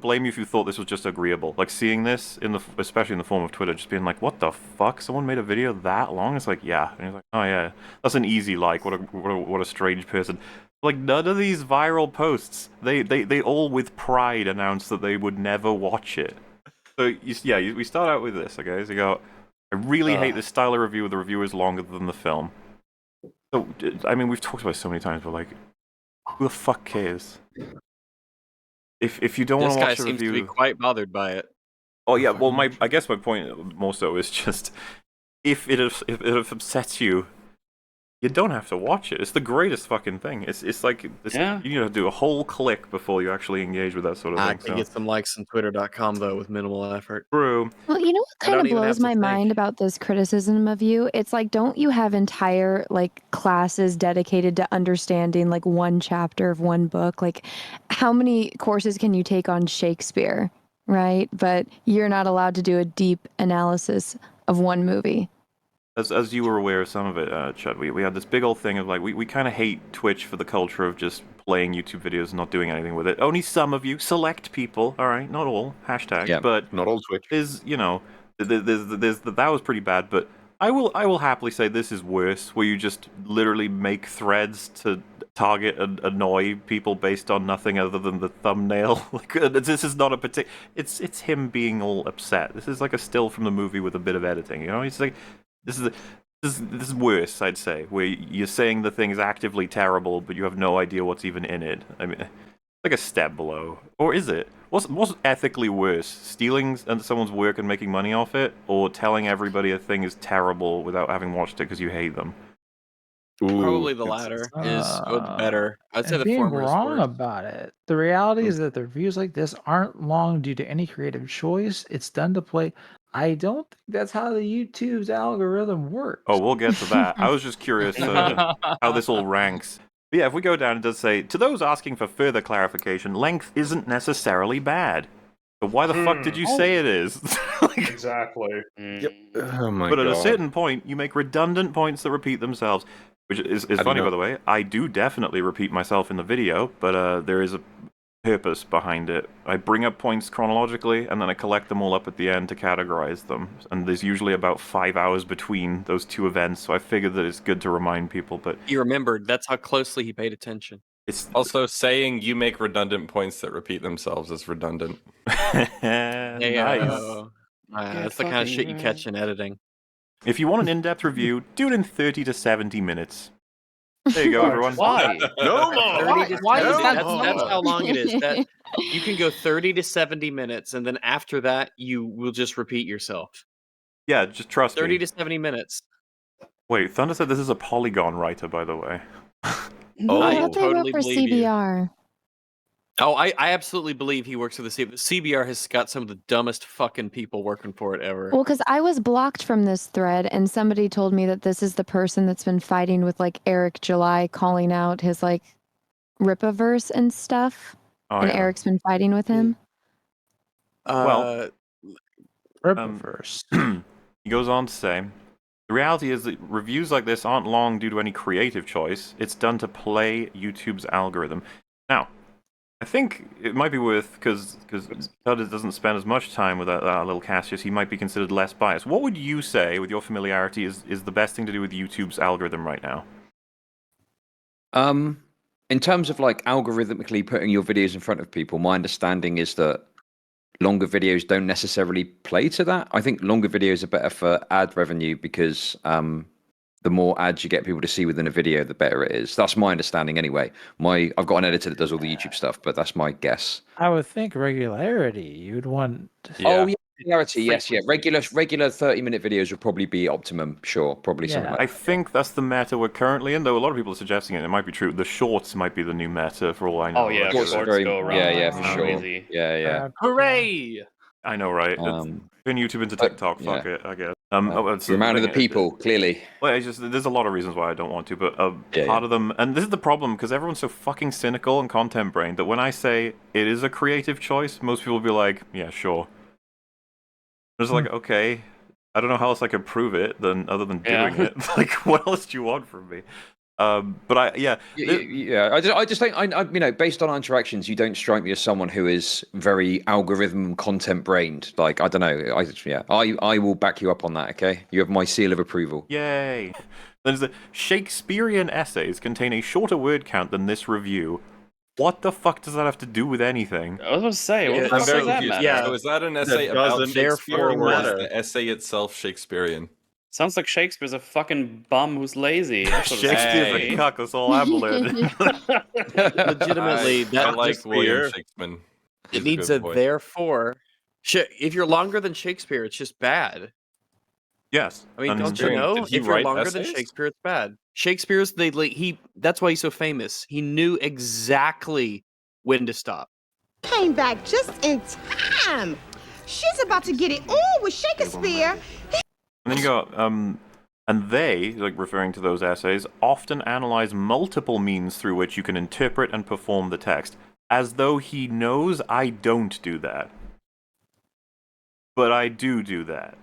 blame you if you thought this was just agreeable. Like seeing this especially in the form of Twitter, just being like, "What the fuck? Someone made a video that long?" It's like, yeah, and he's like, "Oh yeah, that's an easy like. What a strange person." Like none of these viral posts, they all with pride announced that they would never watch it. So we start out with this, okay? So you go, I really hate this style of review where the review is longer than the film. So I mean, we've talked about it so many times, but like, who the fuck cares? If you don't want to watch the review, this guy seems to be quite bothered by it. Oh yeah, well I guess my point more so is just if it upsets you, you don't have to watch it. It's the greatest fucking thing. It's like you need to do a whole click before you actually engage with that sort of thing. I can get some likes on Twitter.com though with minimal effort. True. Well, you know what kind of blows my mind about this criticism of you? It's like, don't you have entire like classes dedicated to understanding like one chapter of one book? Like, how many courses can you take on Shakespeare, right? But you're not allowed to do a deep analysis of one movie. As you were aware of some of it, Chud, we had this big old thing of like, we kind of hate Twitch for the culture of just playing YouTube videos and not doing anything with it. Only some of you, select people, alright, not all, hashtag, but not all Twitch. There's that was pretty bad, but I will happily say this is worse, where you just literally make threads to target and annoy people based on nothing other than the thumbnail. Like, this is not a it's him being all upset. This is like a still from the movie with a bit of editing, you know? He's like, this is worse, I'd say, where you're saying the thing is actively terrible, but you have no idea what's even in it. I mean, like a step below. Or is it? What's ethically worse? Stealing someone's work and making money off it, or telling everybody a thing is terrible without having watched it because you hate them? Probably the latter is better. I'd say the being former is wrong worse. about it. The reality is that the reviews like this aren't long due to any creative choice. It's done to play. I don't think that's how the YouTube's algorithm works. Oh, we'll get to that. I was just curious how this all ranks. But yeah, if we go down, it does say, to those asking for further clarification, length isn't necessarily bad. But why the fuck did you say it is? Exactly. Yep. Oh my But god. at a certain point, you make redundant points that repeat themselves. Which is funny, by the way. I do definitely repeat myself in the video, but there is a purpose behind it. I bring up points chronologically, and then I collect them all up at the end to categorize them. And there's usually about 5 hours between those two events, so I figured that it's good to remind people. But he remembered. That's how closely he paid attention. It's also saying you make redundant points that repeat themselves is redundant. Nice. That's the kind of shit you catch in editing. If you want an in-depth review, do it in 30 to 70 minutes. There you go, everyone. Why? No more. That's how long it is. That you can go 30 to 70 minutes, and then after that, you will just repeat yourself. Yeah, just trust 30 me. to 70 minutes. Wait, Thunder said this is a Polygon writer, by the way. I thought they wrote for CBR. Oh, I absolutely believe he works for the CBR. CBR has got some of the dumbest fucking people working for it ever. Well, because I was blocked from this thread, and somebody told me that this is the person that's been fighting with like Eric July, calling out his like Ripaverse and stuff. And Eric's been fighting with him. Well, Ripaverse. He goes on to say, the reality is that reviews like this aren't long due to any creative choice. It's done to play YouTube's algorithm. Now, I think it might be worth, because Todd doesn't spend as much time with that little Cassius, he might be considered less biased. What would you say, with your familiarity, is the best thing to do with YouTube's algorithm right now? In terms of like algorithmically putting your videos in front of people, my understanding is that longer videos don't necessarily play to that. I think longer videos are better for ad revenue because the more ads you get people to see within a video, the better it is. That's my understanding anyway. I've got an editor that does all the YouTube stuff, but that's my guess. I would think regularity. You'd want. Oh yeah, regularity. Yes, yeah. Regular 30-minute videos would probably be optimum. Sure, probably something like that. I think that's the meta we're currently in, though a lot of people are suggesting it. It might be true. The shorts might be the new meta for all I know. Oh yeah, shorts go around. Yeah, for sure. Crazy. Yeah. Hooray! I know, right? Turn YouTube into TikTok. Fuck it, I guess. It's the man of the people, clearly. Well, it's just there's a lot of reasons why I don't want to, but part of them, and this is the problem because everyone's so fucking cynical and content brained that when I say it is a creative choice, most people will be like, "Yeah, sure." It's like, okay, I don't know how else I could prove it other than doing it. Like, what else do you want from me? But yeah. I just think based on our interactions, you don't strike me as someone who is very algorithm content brained. Like I don't know. I will back you up on that. Okay, you have my seal of approval. Yay! There's the Shakespearean essays contain a shorter word count than this review. What the fuck does that have to do with anything? I was going to say, what the fuck does that matter? Yeah. So is that an essay about doesn't Shakespeare, therefore or is matter. the essay itself Shakespearean? Sounds like Shakespeare's a fucking bum who's lazy. That's what it's Shakespeare's saying. a cuck, that's all I've learned. Legitimately, I that like just William here, Shakespeare. it needs a therefore. If you're longer than Shakespeare, it's just bad. Yes. I mean, and don't you know? Did he If you're write longer than essays? Shakespeare, it's bad. Shakespeare's that's why he's so famous. He knew exactly when to stop. Came back just in time. She's about to get it on with Shakespeare. And then you go, and they, like referring to those essays, often analyze multiple means through which you can interpret and perform the text, as though he knows I don't do that. But I do that.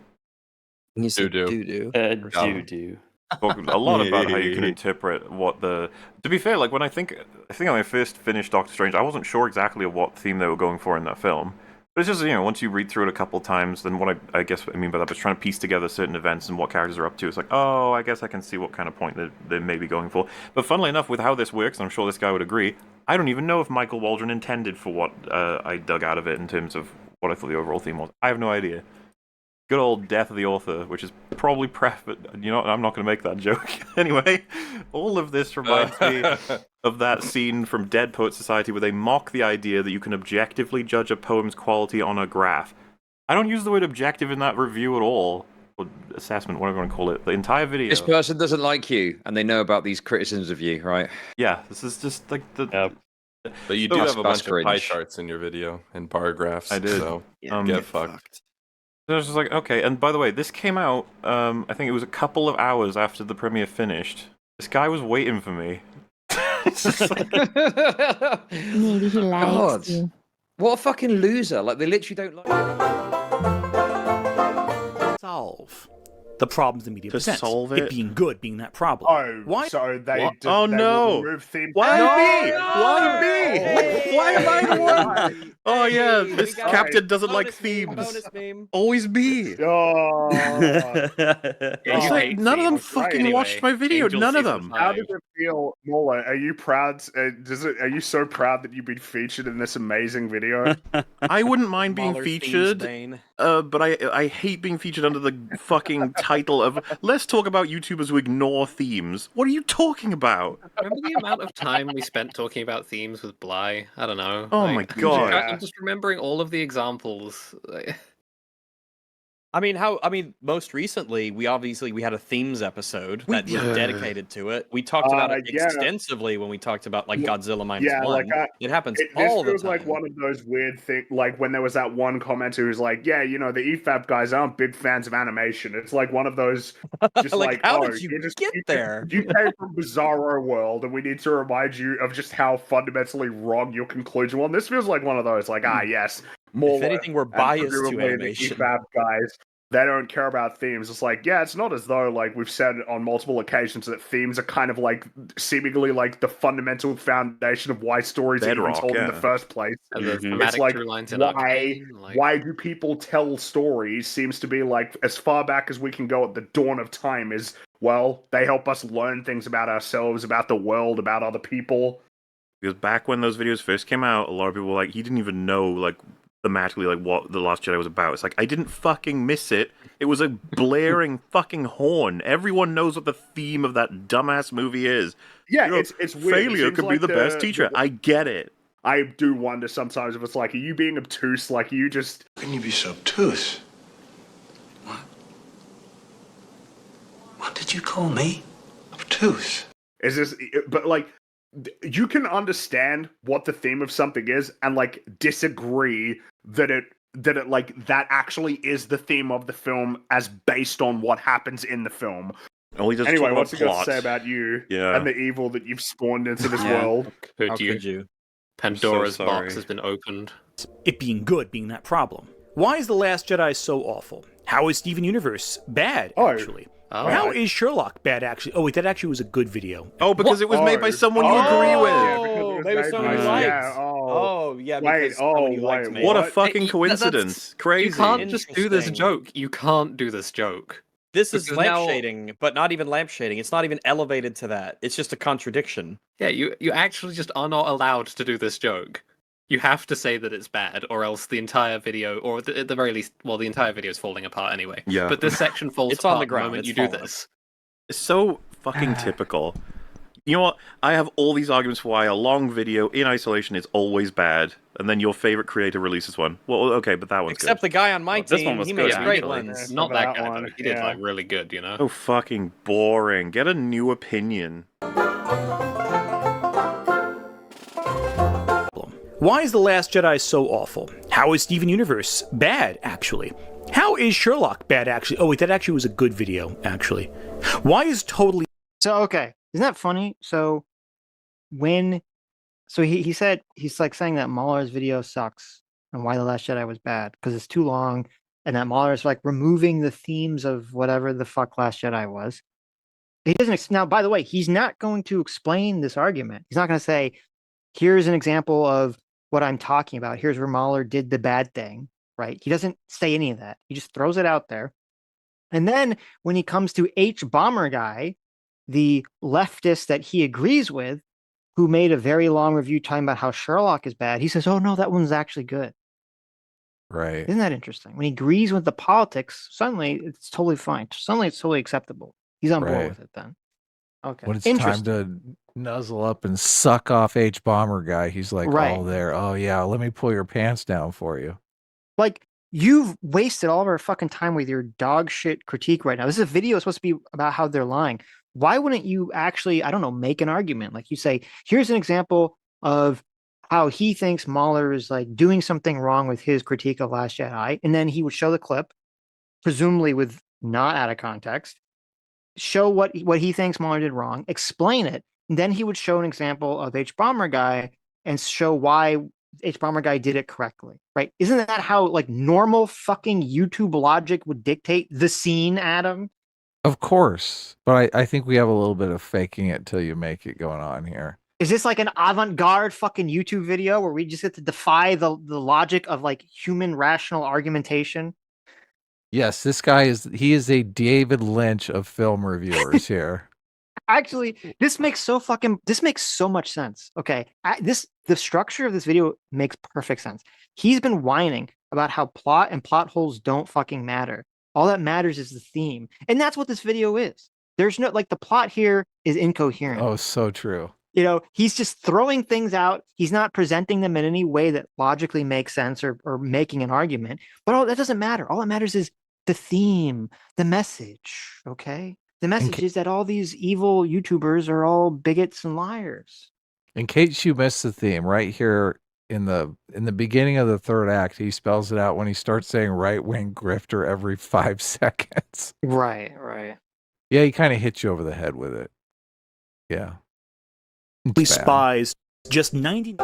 You said Do-do. Do. Talk a lot about how you can interpret what the... To be fair, like when I think when I first finished Doctor Strange, I wasn't sure exactly what theme they were going for in that film. But it's just, once you read through it a couple times, then what I guess what I mean by that is trying to piece together certain events and what characters are up to. It's like, oh, I guess I can see what kind of point they may be going for. But funnily enough, with how this works, and I'm sure this guy would agree, I don't even know if Michael Waldron intended for what I dug out of it in terms of what I thought the overall theme was. I have no idea. Good old death of the author, which is probably but I'm not going to make that joke. Anyway, all of this reminds me of that scene from Dead Poet Society where they mock the idea that you can objectively judge a poem's quality on a graph. I don't use the word objective in that review at all. Or assessment, whatever you want to call it. The entire video. This person doesn't like you, and they know about these criticisms of you, right? Yeah, this is just like the... Yep. But you do have a bunch of pie cringe. charts in your video and bar graphs. I did. So Yeah, get fucked. So I was just like, okay, and by the way, this came out, I think it was a couple of hours after the premiere finished. This guy was waiting for me. It's just like, Maybe he likes God. you. What a fucking loser! Like they literally don't like. Solve the problems the media To presents. solve it? being good being that problem. Oh, Why? so they What? just Oh, they no. will remove theme. Why No, me? no. Why me? Why am I the one? Oh yeah, this Alright. captain doesn't like Bonus themes. meme. Always me. Oh. It's like none of them fucking watched my video. None of them. How does it feel, Mauler? Are you proud? Are you so proud that you've been featured in this amazing video? I wouldn't mind being Mauler featured, themes bane. but I hate being featured under the fucking title of "Let's talk about YouTubers who ignore themes." What are you talking about? Remember the amount of time we spent talking about themes with Bly? I don't know. Oh my god. Yeah. I'm just remembering all of the examples. I mean, most recently, we had a themes episode that was dedicated to it. We talked about it yeah. extensively when we talked about like Godzilla -1. Yeah, like it happens this all the feels time. like one of those weird things, like when there was that one commenter who's like, "Yeah, the EFAP guys aren't big fans of animation." It's like one of those, just Like, how oh, did you you're just, get there? You came from Bizarro World, and we need to remind you of just how fundamentally wrong your conclusion was. This feels like one of those, like, yes, more. If anything, we're biased to animation. The EFAP guys, they don't care about themes. It's like, yeah, it's not as though, like, we've said on multiple occasions that themes are kind of like seemingly like the fundamental foundation of why stories are even told in the first place. And the It's thematic like, through lines in why Arcane, like- why do people tell stories seems to be like, as far back as we can go at the dawn of time is, well, they help us learn things about ourselves, about the world, about other people. Because back when those videos first came out, a lot of people were like, he didn't even know, like, thematically, like, what The Last Jedi was about. It's like, I didn't fucking miss it. It was a blaring fucking horn. Everyone knows what the theme of that dumbass movie is. Yeah, it's weird. Failure could be the best teacher. I get it. I do wonder sometimes if it's like, are you being obtuse? Like, are you just... Couldn't you be so obtuse? What? What did you call me? Obtuse? Is this... But, like, you can understand what the theme of something is and, like, disagree that it like, that actually is the theme of the film as based on what happens in the film. Anyway, what's it got to say about you and the evil that you've spawned into this world? Could you? Pandora's box has been opened. It being good being that problem. Why is The Last Jedi so awful? How is Steven Universe bad, actually? Oh. How is Sherlock bad, actually? Oh, wait, that actually was a good video. Oh, because it was made by someone you agree with. Oh, maybe someone you liked. Yeah, Oh, yeah, Wait, because someone you liked wait, made What a it. fucking That's- coincidence. Crazy. You can't just do this Interesting. joke. You can't do this joke. This is Because now- lampshading, but not even lampshading. It's not even elevated to that. It's just a contradiction. Yeah, you actually just are not allowed to do this joke. You have to say that it's bad, or else the entire video, or at the very least, well, the entire video is falling apart anyway. Yeah. But this section falls It's on apart the ground, moment it's you do fallen. this. It's so fucking typical. You know what? I have all these arguments for why a long video in isolation is always bad, and then your favorite creator releases one. Well, okay, but that one's Except the guy on my Well, this team, one was he good, makes great actually. ones. Not that that guy, one, though. He did, yeah. like, really good, you know? so fucking boring. Get a new opinion. Why is The Last Jedi so awful? How is Steven Universe bad, actually? How is Sherlock bad, actually? Oh, wait, that actually was a good video, actually. Why is Totally... So, okay. Isn't that funny? So, he said, he's like saying that Mauler's video sucks and why The Last Jedi was bad because it's too long and that Mauler is like removing the themes of whatever the fuck Last Jedi was. He doesn't, now, by the way, he's not going to explain this argument. He's not going to say, here's an example of what I'm talking about. Here's where Mauler did the bad thing, right? He doesn't say any of that. He just throws it out there. And then when he comes to H Bomber Guy, the leftist that he agrees with, who made a very long review talking about how Sherlock is bad, he says, oh no, that one's actually good. Right. Isn't that interesting? When he agrees with the politics, suddenly it's totally fine. Suddenly it's totally acceptable. He's on board Right. with it then. Okay. When it's time Interesting. to nuzzle up and suck off H Bomber Guy, he's like, Right. oh, there. Oh, yeah, let me pull your pants down for you. Like, you've wasted all of our fucking time with your dog shit critique right now. This is a video supposed to be about how they're lying. Why wouldn't you actually, I don't know, make an argument? Like you say, here's an example of how he thinks Mauler is like doing something wrong with his critique of Last Jedi. And then he would show the clip, presumably with not out of context, show what he thinks Mauler did wrong, explain it. And then he would show an example of H Bomber Guy and show why H Bomber Guy did it correctly, right? Isn't that how like normal fucking YouTube logic would dictate the scene, Adam? Of course. But I think we have a little bit of faking it till you make it going on here. Is this like an avant-garde fucking YouTube video where we just get to defy the logic of like human rational argumentation? Yes, this guy he is a David Lynch of film reviewers here. Actually, this makes so much sense. Okay, the structure of this video makes perfect sense. He's been whining about how plot and plot holes don't fucking matter. All that matters is the theme, and that's what this video is. There's no like the plot here is incoherent. Oh, so true. You know, he's just throwing things out. He's not presenting them in any way that logically makes sense or making an argument. But all that doesn't matter. All that matters is the theme, the message. Okay. The message is that all these evil YouTubers are all bigots and liars. In case you missed the theme, right here in the beginning of the third act, he spells it out when he starts saying right-wing grifter every 5 seconds. Right. Yeah, he kind of hits you over the head with it. Yeah. It's bad. Spies, just 90...